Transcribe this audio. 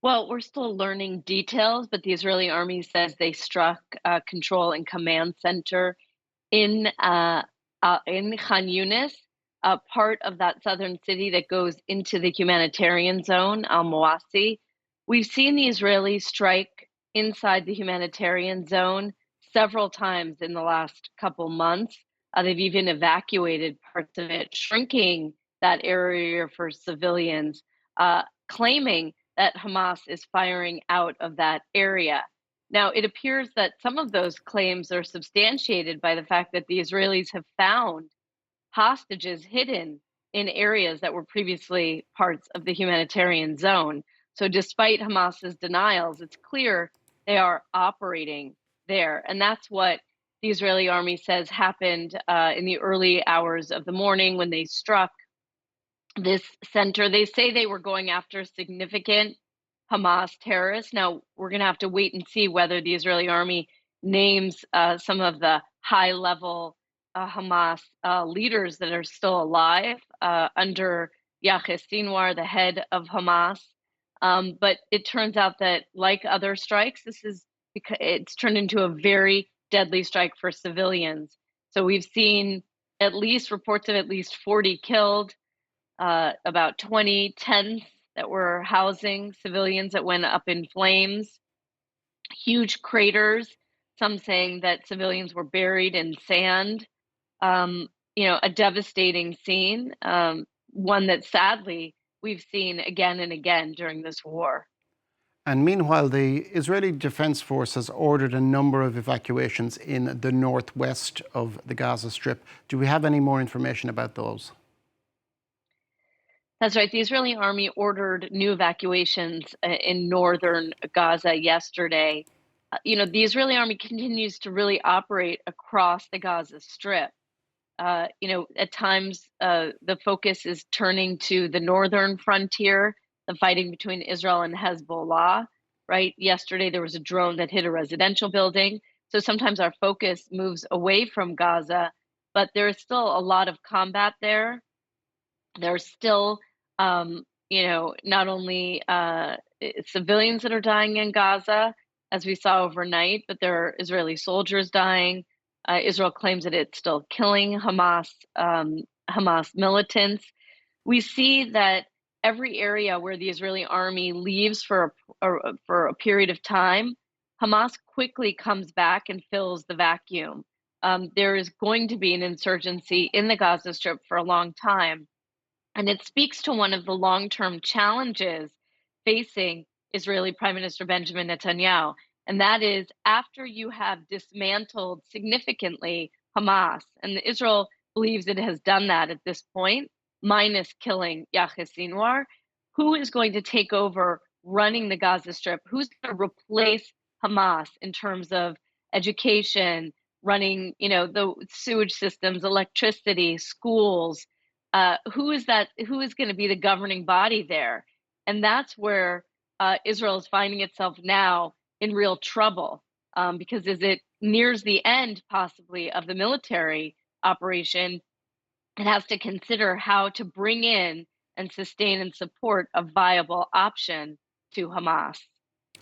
Well, we're still learning details, but the Israeli army says they struck a control and command center in Khan Yunis, a part of that southern city that goes into the humanitarian zone, Al-Mawasi. We've seen the Israelis strike inside the humanitarian zone several times in the last couple months. They've even evacuated parts of it, shrinking that area for civilians, claiming that Hamas is firing out of that area. Now, it appears that some of those claims are substantiated by the fact that the Israelis have found hostages hidden in areas that were previously parts of the humanitarian zone. So, despite Hamas's denials, it's clear they are operating there. And that's what the Israeli army says happened in the early hours of the morning when they struck this center. They say they were going after significant Hamas terrorists. Now, we're going to have to wait and see whether the Israeli army names some of the high level Hamas leaders that are still alive under Yahya Sinwar, the head of Hamas. But it turns out that, like other strikes, this is because it's turned into a very deadly strike for civilians. So we've seen at least reports of at least 40 killed, about 20 tents that were housing civilians that went up in flames, huge craters, some saying that civilians were buried in sand. A devastating scene, one that sadly we've seen again and again during this war. And meanwhile, the Israeli Defense Force has ordered a number of evacuations in the northwest of the Gaza Strip. Do we have any more information about those? That's right. The Israeli army ordered new evacuations in northern Gaza yesterday. The Israeli army continues to really operate across the Gaza Strip. At times the focus is turning to the northern frontier, the fighting between Israel and Hezbollah, right? Yesterday there was a drone that hit a residential building. So sometimes our focus moves away from Gaza, but there is still a lot of combat there. There's still, not only civilians that are dying in Gaza, as we saw overnight, but there are Israeli soldiers dying. Israel claims that it's still killing Hamas militants. We see that every area where the Israeli army leaves for a period of time, Hamas quickly comes back and fills the vacuum. There is going to be an insurgency in the Gaza Strip for a long time. And it speaks to one of the long-term challenges facing Israeli Prime Minister Benjamin Netanyahu. And that is, after you have dismantled significantly Hamas, and Israel believes it has done that at this point, minus killing Yahya Sinwar, who is going to take over running the Gaza Strip? Who's going to replace Hamas in terms of education, running, the sewage systems, electricity, schools? Who is that? Who is going to be the governing body there? And that's where Israel is finding itself now in real trouble, because as it nears the end, possibly, of the military operation, it has to consider how to bring in and sustain and support a viable option to Hamas.